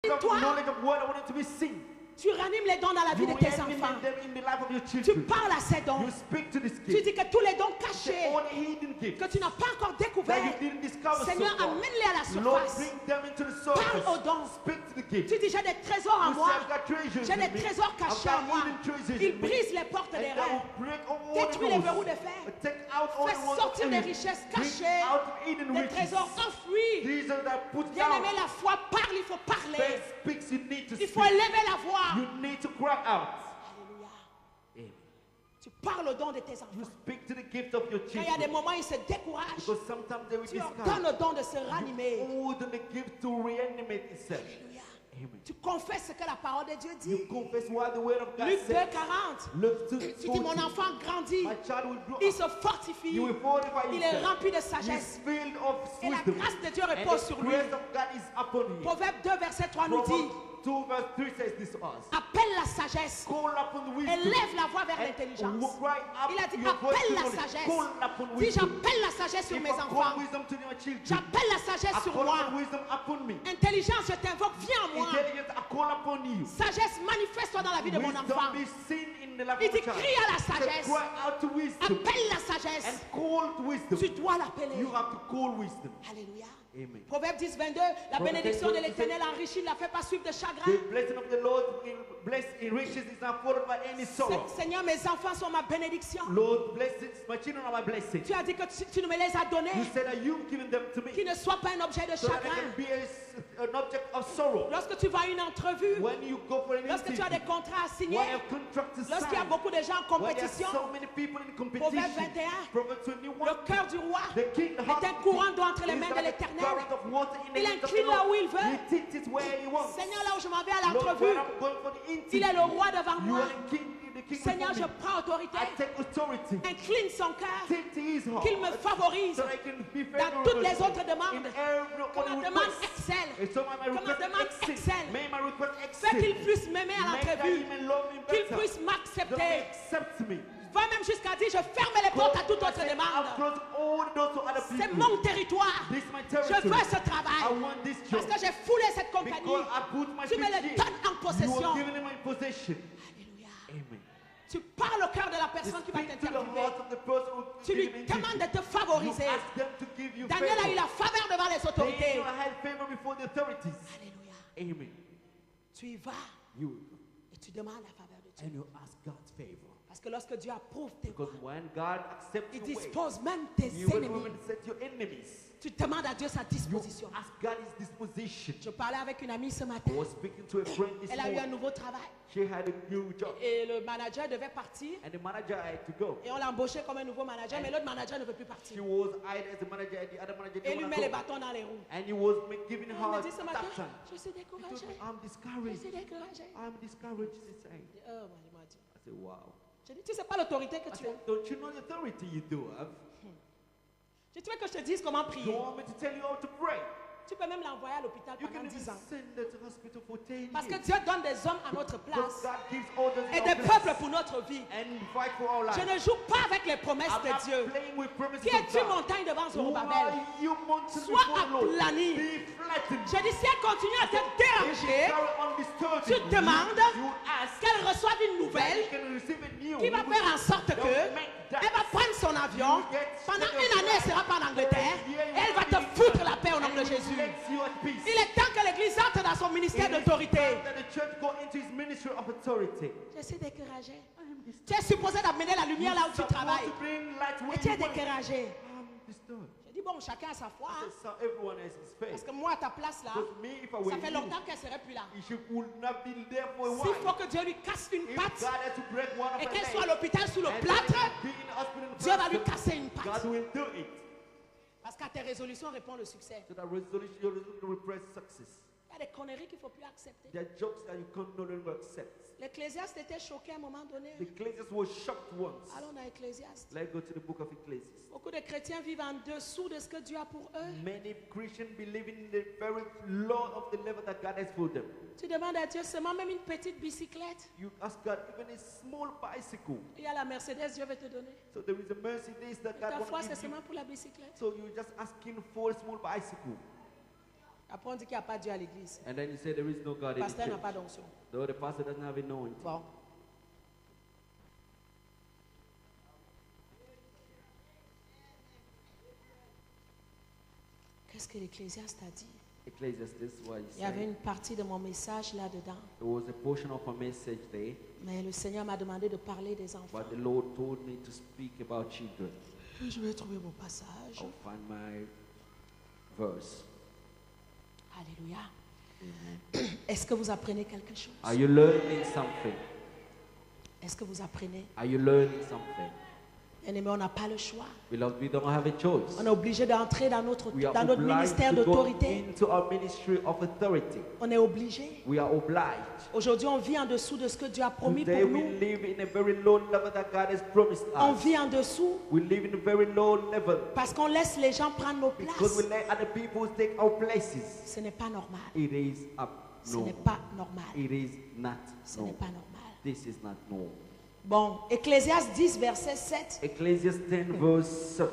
Toi, knowledge of what I want it to be seen. tu ranimes les dons dans la vie de tes enfants. Tu parles à ces dons. Tu dis que tous les dons cachés que tu n'as pas encore découverts, Seigneur, amène-les à la surface. Parle aux dons. Tu dis, j'ai des trésors en moi. J'ai des trésors cachés en moi. Il brise les portes des rêves. Détruis les verrous de fer. Fais sortir des richesses cachées, des trésors enfouis. Bien-aimé, la foi parle, il faut parler. Il faut élever la voix. You need to cry out. Alléluia. Amen. Tu parles au don de tes enfants. You speak to the gift of your Quand il y a children. des moments où ils se découragent, Because sometimes they will tu discourage. leur donnes le don de se ranimer. You order the gift to reanimate itself. Alléluia. Amen. Tu confesses ce que la parole de Dieu dit. You confess what the word of God Luc 2, says. 40. Luke 2, Tu dis, mon enfant grandit. My child will grow Il up. se fortifie. You will fortify Il est himself. rempli de He's sagesse. filled of Et la wisdom. grâce de Dieu And repose the sur lui. grace of God is upon you. Proverbe 2, verset 3 nous dit, Proverbs 2 verse 3 says this to us. appelle la sagesse. Call upon wisdom. Élève la voix vers And l'intelligence. cry up Il a dit, your voice appelle to la knowledge. sagesse. Call upon Dis, wisdom. j'appelle la sagesse sur If mes I call enfants. wisdom to your children, J'appelle la sagesse I sur call moi. upon wisdom upon me. Intelligence, je t'invoque, viens en moi. Intelligence, I call upon you. Sagesse, manifeste-toi dans la vie de mon enfant. Wisdom be seen in the life Il of dit, the child. crie à la Say, sagesse. cry out to wisdom. Appelle la And sagesse. call to wisdom. Tu dois l'appeler. You have to call wisdom. Alléluia. Amen. Proverbe 10, 22. La Proverbe bénédiction de 10, l'Éternel enrichit, ne la fait pas suivre de chagrin. The blessing of the Lord bless in riches is not followed by any sorrow. Seigneur, mes enfants sont ma bénédiction. Lord, bless it. My children are my blessing. Tu as dit que tu me les as donnés. You said that you've given them to me. Qu'ils ne soient pas un objet de So that they chagrin. can be an object of sorrow. Lorsque tu vas à une entrevue, When you go for an lorsque tu as interview, des contrats à signer, when a contract is lorsqu'il y a signed, beaucoup de gens en when there are compétition, so many people in Proverbe competition, 21, Proverbs 21, le cœur du roi the king, the heart est un of courant the d'eau entre les king mains is de like a l'Éternel. current of water in the Il hands of the incline là Lord. où il veut. He takes it where he wants. Seigneur, là où je m'en vais à Lord, l'entrevue, when I'm going for the interview, il est le roi devant you moi. are the king Seigneur, je before me. prends autorité. I take authority. Incline son cœur, Take to his heart. qu'il me favorise So I can be dans favorable toutes les autres in demandes. every Que ma other demande request. excelle. And so my Que ma request demande excel. excelle. May my request Fais excel. qu'il puisse m'aimer à Make that l'entrevue. even love me Qu'il better. puisse Don't m'accepter. accept me. Va même jusqu'à dire, je ferme les portes à toute autre I've demande. closed all the doors to other C'est people. mon territoire. This is my Je territory. veux ce I travail. want this Parce job. que j'ai foulé cette compagnie. Because I put my Tu me feet le here. donnes en You possession. are given in my possession. Alléluia. Amen. Tu parles au cœur de la You personne qui va speak to the t'interviewer. heart of the person who Tu lui given demandes de te You favoriser. ask them to give you Daniel a eu favor. la faveur devant les autorités. Daniel had favor before the authorities. Alléluia. Amen. Tu y vas You et tu demandes la faveur de Dieu. and you ask God's favor. Parce que lorsque Dieu approuve tes voies, Because when God accepts il your way, dispose même tes you will ennemis. even set your enemies. Tu demandes à Dieu sa You disposition. ask God his disposition. Je parlais avec une amie ce matin. I was speaking to a friend this Elle a eu un morning. nouveau travail. She had a new job. Et le manager devait partir. And the manager had to go. Et on l'a embauché comme un nouveau manager, mais l'autre manager ne veut plus She partir. was hired as a manager and the other manager Et didn't lui want met les to go. bâtons dans les roues. And he was giving Elle her me a dit ce tough matin, time. je suis He told découragée. me, I'm Je discouraged. suis découragée. I'm discouraged, she's saying. Oh, il m'a dit. I said, wow. Je dis, tu sais pas l'autorité que I tu as. said, don't you know the authority you do have? Je veux que je te dise comment You prier. want me to tell you how to pray? Tu peux même l'envoyer à l'hôpital You pendant can even 10 ans. send her to hospital for 10 Parce que years. Dieu donne des hommes à notre Because place God gives orders et in des our peuples place pour notre vie. and fight for our lives. Je ne joue pas avec les promesses I'm de not Dieu. playing with promises Qui of es-tu God. montagne devant Why Zorobabel? you mountain Sois before the Lord? aplani. Be flattened. Je dis, si elle continue à te If you déranger, carry on disturbing, tu demandes you ask qu'elle reçoive une that nouvelle you can receive a new qui va faire en sorte que elle va prendre son avion. Pendant une année, elle ne sera pas en Angleterre. Et elle va te foutre la paix au nom de Jésus. Makes you at peace. Il est temps que l'Église entre dans son ministère It is d'autorité. time that the church go into his ministry of authority. Je suis découragée. Tu es supposé d'amener la lumière là où tu Supposed travailles. to bring light where Et tu es you work. découragé. I'm disturbed. Je dis, bon, chacun a sa foi. hein. So everyone has his faith. Parce que moi, à ta place là, Because me, if I were ça fait you, longtemps qu'elle ne serait plus là. she would not be there for a S'il faut while. que Dieu lui casse une If patte God had to break one of et her qu'elle legs, soit à l'hôpital sous le and plâtre, be in the hospital in Dieu va lui plaster, casser une patte. God will do it. Parce qu'à tes résolutions répond le succès. So that resolution, your resolution will press success. Il y a des conneries qu'il ne faut plus accepter. There are jokes that you can no longer accept. L'Ecclésiaste était choqué à un moment donné. The Ecclesiastes was shocked once. Allons dans l'Ecclésiaste. Let's go to the book of Ecclesiastes. Beaucoup de chrétiens vivent en dessous de ce que Dieu a pour eux. Many Christians believe in the very low of the level that God has for them. Tu demandes à Dieu seulement même une petite bicyclette. You ask God even a small bicycle. Il y a la Mercedes, Dieu veut te donner. So there is a Mercedes that Ta God foi, wants c'est to give you. seulement pour la bicyclette. So you're just asking for a small bicycle. Après, on dit qu'il n'y a pas Dieu à l'église. And then you say there is no God Le in the pasteur n'a church. pas d'onction. Though the pastor doesn't have anointing. Bon. Qu'est-ce que l'Ecclésiaste a dit? Ecclesiastes, what he Il y avait said. une partie de mon message là-dedans. There was a portion of a message there, Mais le Seigneur m'a demandé de parler des enfants. but the Lord told me to speak about children. Je vais trouver mon passage. I'll find my verse. Alléluia. Est-ce que vous apprenez quelque chose? Are you learning something? Est-ce que vous apprenez? Are you learning something? Bien-aimé, on n'a pas le choix. Beloved, we don't have a choice. On est obligé d'entrer dans notre We are ministère obliged to go d'autorité. into our ministry of authority. On est obligé. We are obliged. Aujourd'hui, on vit en dessous de ce que Dieu a promis Today pour we nous. live in a very low level that God has promised On us. vit en dessous We live in a very low level parce qu'on laisse les gens prendre nos because we places. let other people take our places. Ce n'est pas normal. It is Ce n'est abnormal. pas normal. It is not Ce n'est normal. pas normal. This is not normal. Bon, Ecclésiaste 10, verset 7. Ecclesiastes 10 verse 7.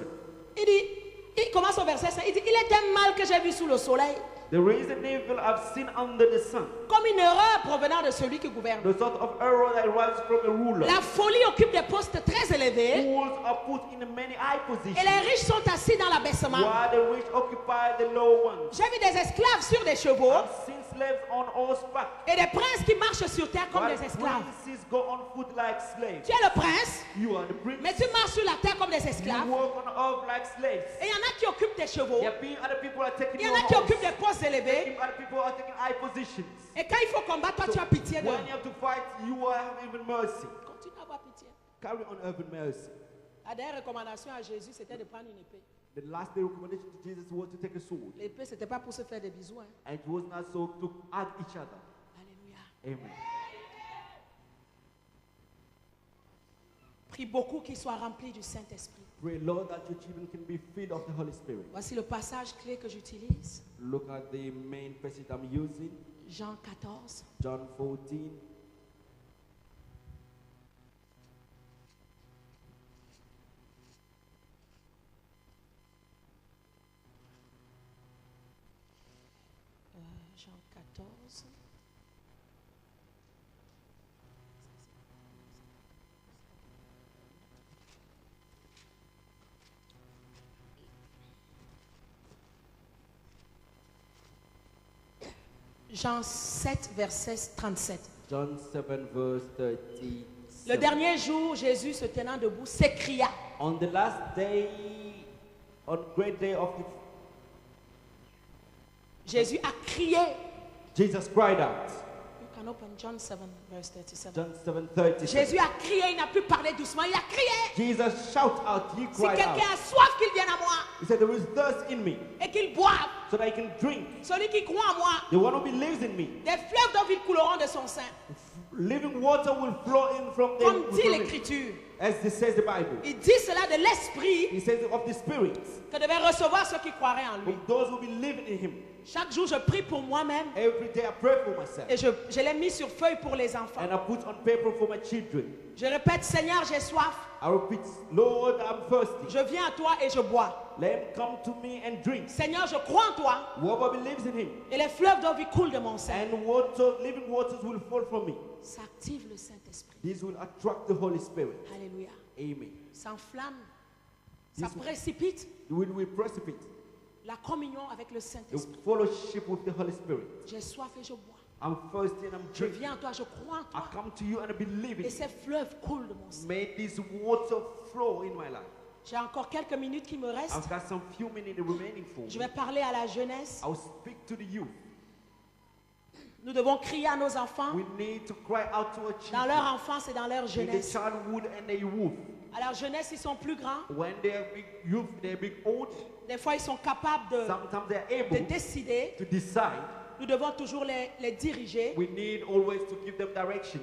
Il commence au verset 5. Il dit, il est un mal que j'ai vu sous le soleil, There is an evil I've seen under the sun. comme une erreur provenant de celui qui gouverne. The sort of error that arises from a ruler. La folie occupe des postes très élevés Fools are put in many high et positions, les riches sont assis dans l'abaissement. while the rich occupy the low ones. J'ai vu des esclaves sur des chevaux I've seen slaves on horseback, et des princes qui marchent sur terre comme while des esclaves. princes go on foot like slaves. Tu es le prince, You are the prince. mais tu marches sur la terre comme des You esclaves. walk on earth like slaves. Et il y en a qui occupent tes chevaux, There are being other people are taking il y en your a qui horse. occupent des postes élevés. Other people are taking high positions. Et quand il faut combattre, toi tu as pitié d'eux. When you have to fight, you will have even mercy. Continue à avoir pitié. Carry on having mercy. La dernière recommandation à Jésus, c'était de prendre une épée. The last day recommendation to Jesus was to take a sword. L'épée, c'était pas pour se faire des bisous. Hein. And it was not so to hug each other. Alléluia. Amen. Prie beaucoup qu'ils soient remplis du Saint-Esprit. Pray, Lord, that your children can be filled of the Holy Spirit. Voici le passage clé que j'utilise. Look at the main passage I'm using, Jean 14. John 14. Jean 14. Jean 7, verset 37. John 7, verse 37. Le dernier jour, Jésus, se tenant debout, s'écria. On the last day, on great day of the, Jésus a crié. Jesus cried out. You can open John 7, verse 37. John 7, 37. Jésus a crié, il n'a plus parlé doucement, il a crié. Jesus shout out, he Si cried quelqu'un out. a soif, qu'il vienne à moi He said, there is thirst in me, et qu'il boive. so that I can drink. Celui qui croit en moi, The one who believes in me, des fleuves d'eau vive couleront de son sein. living water will flow in from Comme dit the l'Écriture. as it says the Bible. Il dit cela de l'Esprit He says of the Spirit, que devaient recevoir ceux qui croiraient en lui. from those who believe in Him. Chaque jour, je prie pour moi-même Every day I pray for myself, et je l'ai mis sur feuille pour les enfants. and I put on paper for my children. Je répète, Seigneur, j'ai soif. I repeat, Lord, I'm thirsty. Je viens à toi et je bois. Let him come to me and drink. Seigneur, je crois en toi Whoever believes in Him, et les fleuves d'eau vive coulent de mon sein. and water, living waters will fall from me. Ça active le Saint-Esprit. This will attract the Holy Spirit. Alléluia. Amen. Ça enflamme. Ça This- précipite We precipitate la communion avec le the Saint-Esprit. fellowship with the Holy Spirit. J'ai soif et je bois. I'm thirsty and I'm Je drinking. viens à toi, je crois en I toi. come to you and I believe Et in ces you. fleuves coulent de mon sang. May this water flow in my life. J'ai encore quelques minutes qui me restent. I've got some few minutes remaining for Je me. vais parler à la jeunesse. I'll speak to the youth. Nous devons crier à nos enfants We need to cry out to our dans children leur enfance et dans leur in their jeunesse. childhood and their youth. À leur jeunesse, ils sont plus grands. When they are big youth, they are big old. Des fois, ils sont capables Sometimes they are de able décider. to decide. Nous devons toujours les diriger. We need always to give them directions.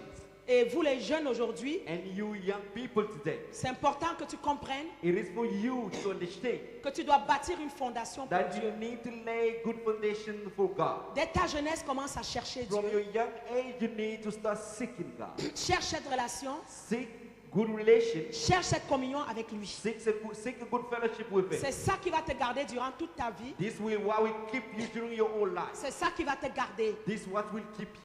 Et vous, les jeunes aujourd'hui, And you young people today, c'est important que tu comprennes it is for you to understand que tu dois bâtir une fondation pour that Dieu. you need to lay good foundation for God. Dès ta jeunesse, commence à chercher From your Dieu. young age, you need to start seeking God. Cherche cette relation Seek good relation, cherche cette communion avec lui. seek a good fellowship with him. C'est ça qui va te garder durant toute ta vie. This will what will keep you during your whole life. C'est ça qui va te garder. This what will keep